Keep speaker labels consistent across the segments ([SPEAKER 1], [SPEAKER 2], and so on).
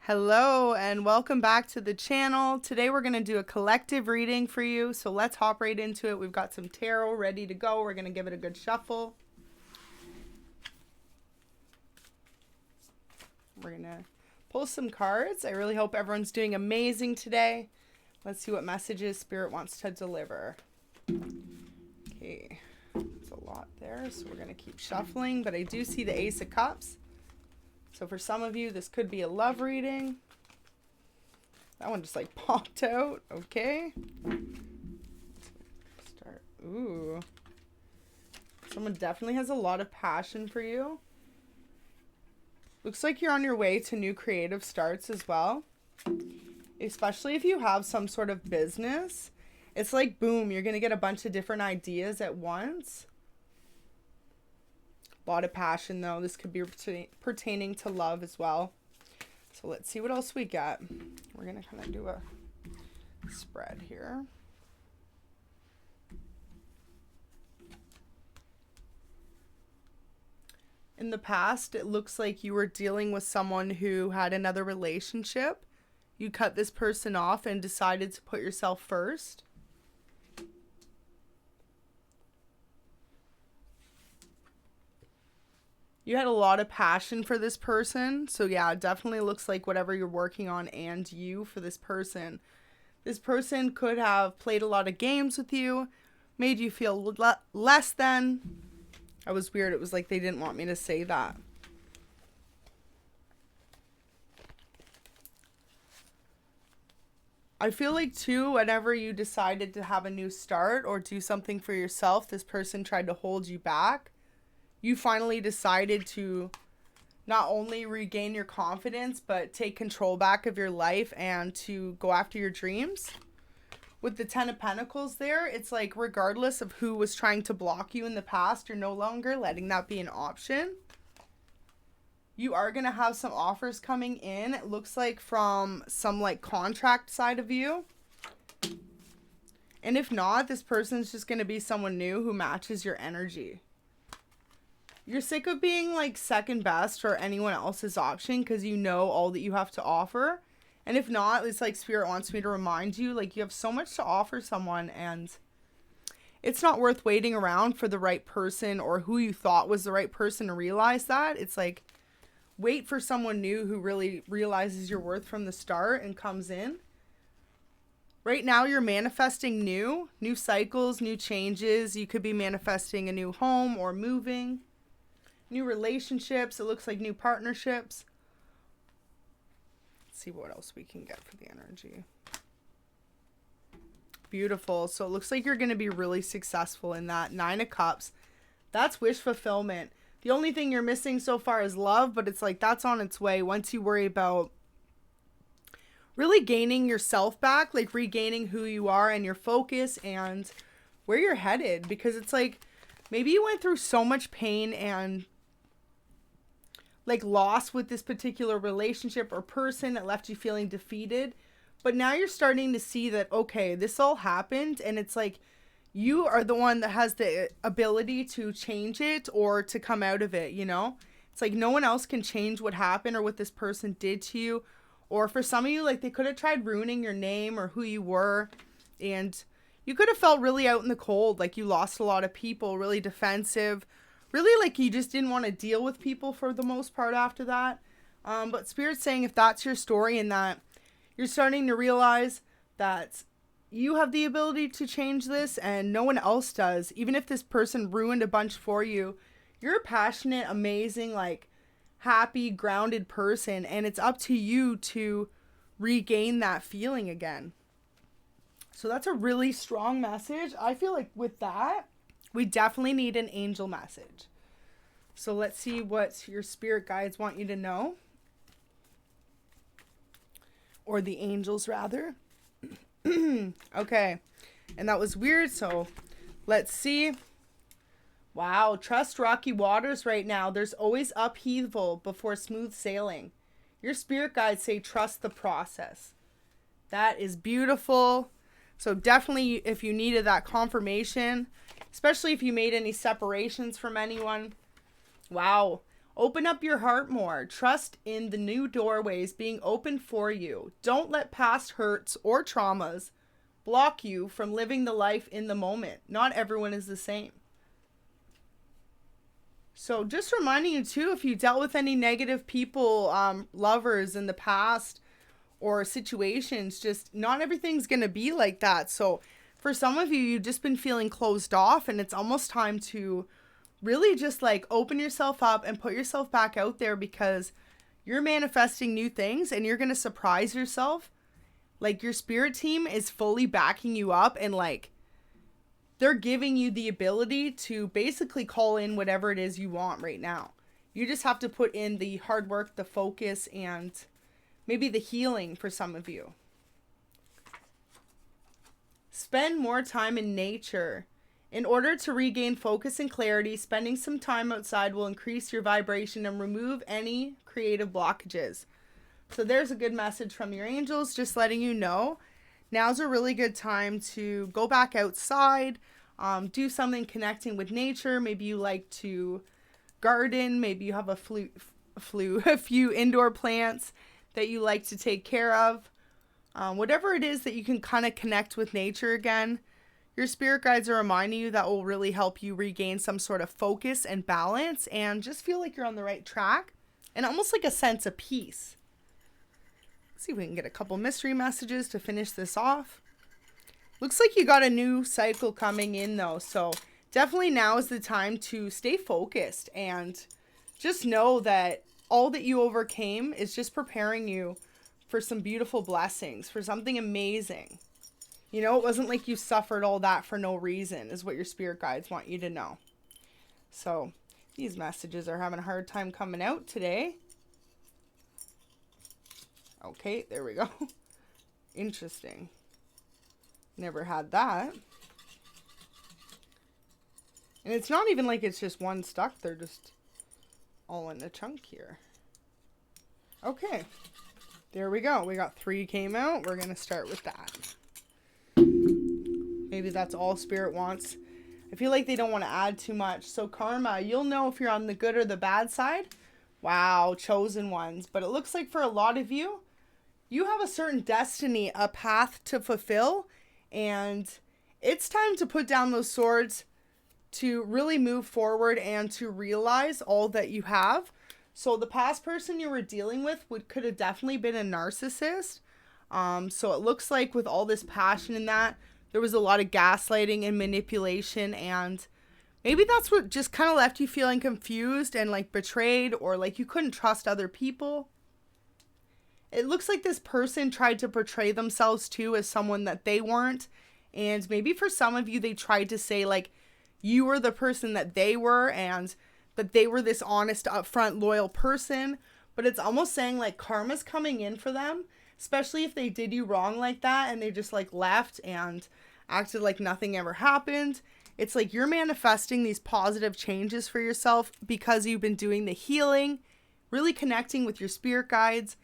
[SPEAKER 1] Hello and welcome back to the channel. Today we're going to do a collective reading for you, so let's hop right into it. We've got some tarot ready to go. We're going to give it a good shuffle. We're going to pull some cards. I really hope everyone's doing amazing today. Let's see what messages Spirit wants to deliver. Okay, it's a lot there, so we're going to keep shuffling, but I do see the Ace of Cups. So for some of you, this could be a love reading. That one just like popped out. Okay. Start. Ooh. Someone definitely has a lot of passion for you. Looks like you're on your way to new creative starts as well. Especially if you have some sort of business. It's like, boom, you're going to get a bunch of different ideas at once. A lot of passion, though. This could be pertaining to love as well. So let's see what else we got. We're going to kind of do a spread here. In the past, it looks like you were dealing with someone who had another relationship. You cut this person off and decided to put yourself first. You had a lot of passion for this person. So yeah, it definitely looks like whatever you're working on and you for this person. This person could have played a lot of games with you, made you feel less than. That was weird. It was like they didn't want me to say that. I feel like too, whenever you decided to have a new start or do something for yourself, this person tried to hold you back. You finally decided to not only regain your confidence, but take control back of your life and to go after your dreams. With the Ten of Pentacles there, it's like regardless of who was trying to block you in the past, you're no longer letting that be an option. You are going to have some offers coming in. It looks like from some like contract side of you. And if not, this person's just going to be someone new who matches your energy. You're sick of being like second best or anyone else's option because you know all that you have to offer. And if not, it's like Spirit wants me to remind you, like you have so much to offer someone and it's not worth waiting around for the right person or who you thought was the right person to realize that. It's like wait for someone new who really realizes your worth from the start and comes in. Right now you're manifesting new cycles, new changes. You could be manifesting a new home or moving. New relationships. It looks like new partnerships. Let's see what else we can get for the energy. Beautiful. So it looks like you're going to be really successful in that. Nine of Cups. That's wish fulfillment. The only thing you're missing so far is love, but it's like that's on its way once you worry about really gaining yourself back, like regaining who you are and your focus and where you're headed. Because it's like maybe you went through so much pain and like loss with this particular relationship or person that left you feeling defeated. But now you're starting to see that, okay, this all happened and it's like you are the one that has the ability to change it or to come out of it, you know? It's like no one else can change what happened or what this person did to you. Or for some of you, like they could have tried ruining your name or who you were. And you could have felt really out in the cold, like you lost a lot of people, really defensive. Really, like you just didn't want to deal with people for the most part after that. But Spirit's saying if that's your story and that you're starting to realize that you have the ability to change this and no one else does. Even if this person ruined a bunch for you, you're a passionate, amazing, like happy, grounded person. And it's up to you to regain that feeling again. So that's a really strong message. I feel like with that, we definitely need an angel message. So let's see what your spirit guides want you to know. Or the angels, rather. Okay. And that was weird, so let's see. Wow, trust rocky waters right now. There's always upheaval before smooth sailing. Your spirit guides say trust the process. That is beautiful. So definitely if you needed that confirmation, especially if you made any separations from anyone. Wow. Open up your heart more. Trust in the new doorways being open for you. Don't let past hurts or traumas block you from living the life in the moment. Not everyone is the same. So just reminding you too, if you dealt with any negative people, lovers in the past or situations, just not everything's going to be like that. So for some of you, you've just been feeling closed off, and it's almost time to really just like open yourself up and put yourself back out there, because you're manifesting new things and you're going to surprise yourself. Like, your spirit team is fully backing you up, and like they're giving you the ability to basically call in whatever it is you want right now. You just have to put in the hard work, the focus, and maybe the healing for some of you. Spend more time in nature. In order to regain focus and clarity, spending some time outside will increase your vibration and remove any creative blockages. So there's a good message from your angels, just letting you know now's a really good time to go back outside, do something connecting with nature. Maybe you like to garden. Maybe you have a few indoor plants that you like to take care of. Whatever it is that you can kind of connect with nature again. Your spirit guides are reminding you that will really help you regain some sort of focus and balance and just feel like you're on the right track and almost like a sense of peace. Let's see if we can get a couple mystery messages to finish this off. Looks like you got a new cycle coming in though, so definitely now is the time to stay focused and just know that all that you overcame is just preparing you for some beautiful blessings, for something amazing. You know, it wasn't like you suffered all that for no reason, is what your spirit guides want you to know. So these messages are having a hard time coming out today. Okay, there we go. Interesting. Never had that. And it's not even like it's just one stuck. They're just all in a chunk here. Okay. There we go. We got 3 came out. We're going to start with that. Maybe that's all spirit wants. I feel like they don't want to add too much. So karma, you'll know if you're on the good or the bad side. Wow, chosen ones. But it looks like for a lot of you, you have a certain destiny, a path to fulfill. And it's time to put down those swords to really move forward and to realize all that you have. So the past person you were dealing with could have definitely been a narcissist. So it looks like with all this passion in that, there was a lot of gaslighting and manipulation, and maybe that's what just kind of left you feeling confused and like betrayed, or like you couldn't trust other people. It looks like this person tried to portray themselves too as someone that they weren't. And maybe for some of you, they tried to say like you were the person that they were and that they were this honest, upfront, loyal person. But it's almost saying like karma's coming in for them, especially if they did you wrong like that and they just like left and acted like nothing ever happened. It's like you're manifesting these positive changes for yourself because you've been doing the healing, really connecting with your spirit guides,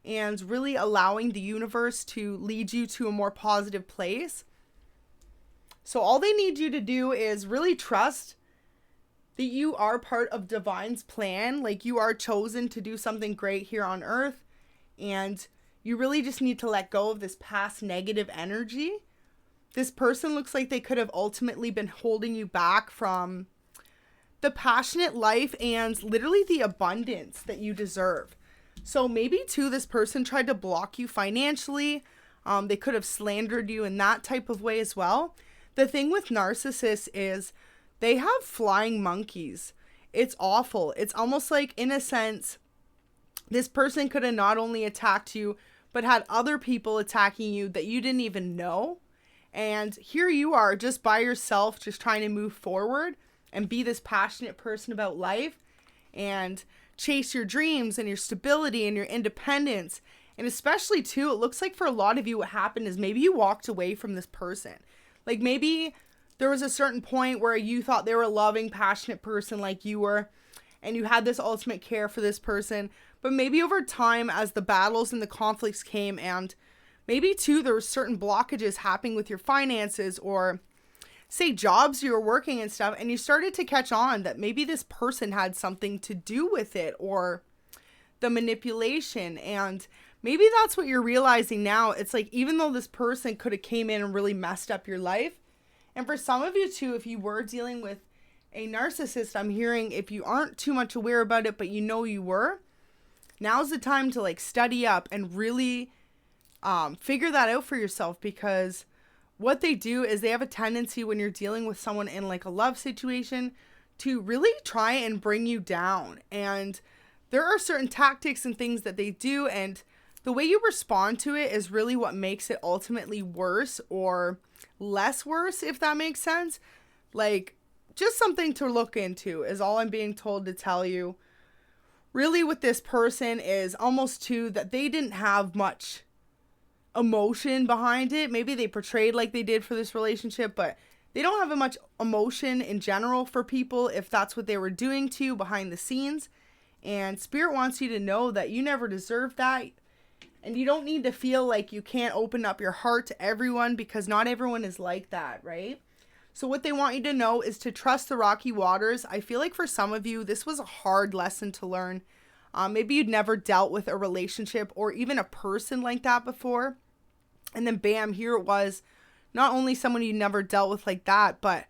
[SPEAKER 1] and really allowing the universe to lead you to a more positive place. So all they need you to do is really trust that you are part of Divine's plan. Like, you are chosen to do something great here on earth, and you really just need to let go of this past negative energy. This person looks like they could have ultimately been holding you back from the passionate life and literally the abundance that you deserve. So maybe too, this person tried to block you financially. They could have slandered you in that type of way as well. The thing with narcissists is they have flying monkeys. It's awful. It's almost like, in a sense, this person could have not only attacked you, but had other people attacking you that you didn't even know. And here you are just by yourself, just trying to move forward and be this passionate person about life and chase your dreams and your stability and your independence. And especially too, it looks like for a lot of you, what happened is maybe you walked away from this person. Like, maybe there was a certain point where you thought they were a loving, passionate person like you were, and you had this ultimate care for this person. But maybe over time, as the battles and the conflicts came, and maybe too, there were certain blockages happening with your finances, or say, jobs you were working and stuff, and you started to catch on that maybe this person had something to do with it, or the manipulation. And maybe that's what you're realizing now. It's like, even though this person could have came in and really messed up your life, and for some of you too, if you were dealing with a narcissist, I'm hearing, if you aren't too much aware about it, but you know you were, now's the time to like study up and really figure that out for yourself. Because what they do is they have a tendency, when you're dealing with someone in like a love situation, to really try and bring you down. And there are certain tactics and things that they do, and the way you respond to it is really what makes it ultimately worse or less worse, if that makes sense. Like, just something to look into is all I'm being told to tell you. Really, with this person is almost too that they didn't have much emotion behind it. Maybe they portrayed like they did for this relationship, but they don't have much emotion in general for people, if that's what they were doing to you behind the scenes. And Spirit wants you to know that you never deserve that. And you don't need to feel like you can't open up your heart to everyone, because not everyone is like that, right? So what they want you to know is to trust the rocky waters. I feel like for some of you, this was a hard lesson to learn. Maybe you'd never dealt with a relationship or even a person like that before. And then bam, here it was. Not only someone you never dealt with like that, but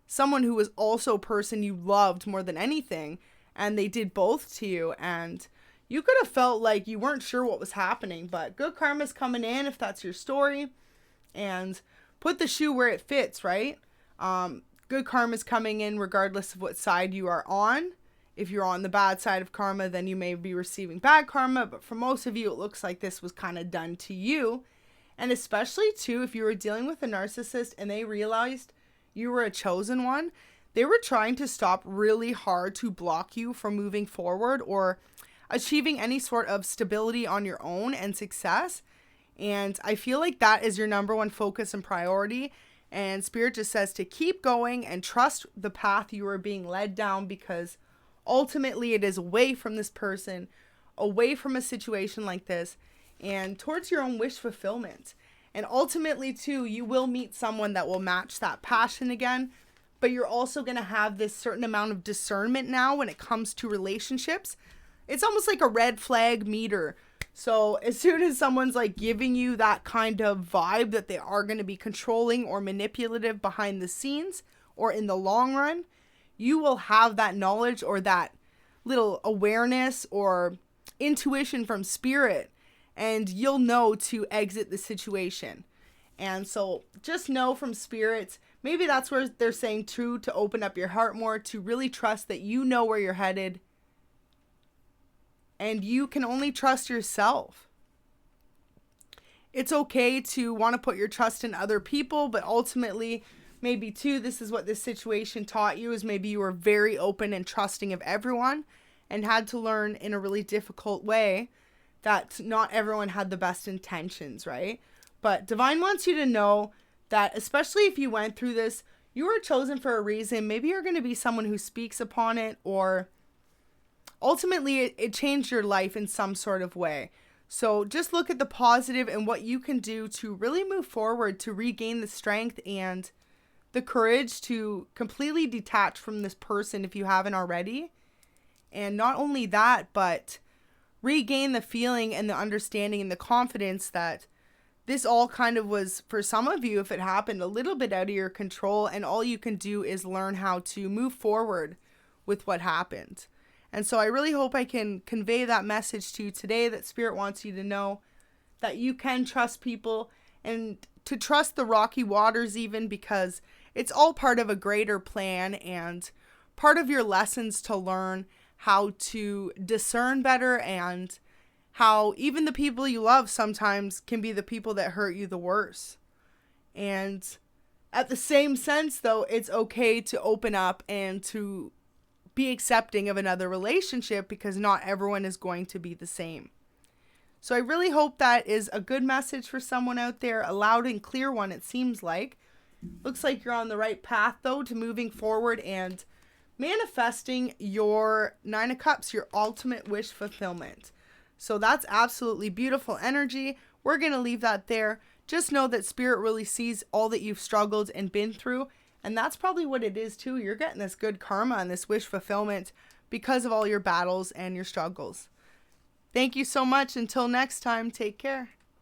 [SPEAKER 1] someone who was also a person you loved more than anything. And they did both to you. And you could have felt like you weren't sure what was happening. But good karma's coming in if that's your story. And put the shoe where it fits, right? Good karma's coming in regardless of what side you are on. If you're on the bad side of karma, then you may be receiving bad karma. But for most of you, it looks like this was kind of done to you. And especially too, if you were dealing with a narcissist and they realized you were a chosen one, they were trying to stop really hard to block you from moving forward or achieving any sort of stability on your own and success. And I feel like that is your number one focus and priority. And Spirit just says to keep going and trust the path you are being led down, because ultimately it is away from this person, away from a situation like this, and towards your own wish fulfillment. And ultimately too, you will meet someone that will match that passion again, but you're also going to have this certain amount of discernment now when it comes to relationships. It's almost like a red flag meter. So as soon as someone's like giving you that kind of vibe that they are going to be controlling or manipulative behind the scenes or in the long run, you will have that knowledge or that little awareness or intuition from Spirit, and you'll know to exit the situation. And so just know from Spirit, maybe that's where they're saying too, to open up your heart more, to really trust that you know where you're headed. And you can only trust yourself. It's okay to want to put your trust in other people, but ultimately, maybe too, this is what this situation taught you, is maybe you were very open and trusting of everyone and had to learn in a really difficult way that not everyone had the best intentions, right? But Divine wants you to know that, especially if you went through this, you were chosen for a reason. Maybe you're going to be someone who speaks upon it, or ultimately it changed your life in some sort of way. So just look at the positive and what you can do to really move forward, to regain the strength and the courage to completely detach from this person if you haven't already. And not only that, but regain the feeling and the understanding and the confidence that this all kind of was, for some of you, if it happened, a little bit out of your control, and all you can do is learn how to move forward with what happened. And so I really hope I can convey that message to you today, that Spirit wants you to know that you can trust people and to trust the rocky waters even, because it's all part of a greater plan and part of your lessons to learn how to discern better, and how even the people you love sometimes can be the people that hurt you the worst. And at the same sense, though, it's okay to open up and to be accepting of another relationship, because not everyone is going to be the same. So I really hope that is a good message for someone out there, a loud and clear one, it seems like. Looks like you're on the right path, though, to moving forward and manifesting your 9 of Cups, your ultimate wish fulfillment. So that's absolutely beautiful energy. We're going to leave that there. Just know that Spirit really sees all that you've struggled and been through, And that's probably what it is too. You're getting this good karma and this wish fulfillment because of all your battles and your struggles. Thank you so much. Until next time, take care.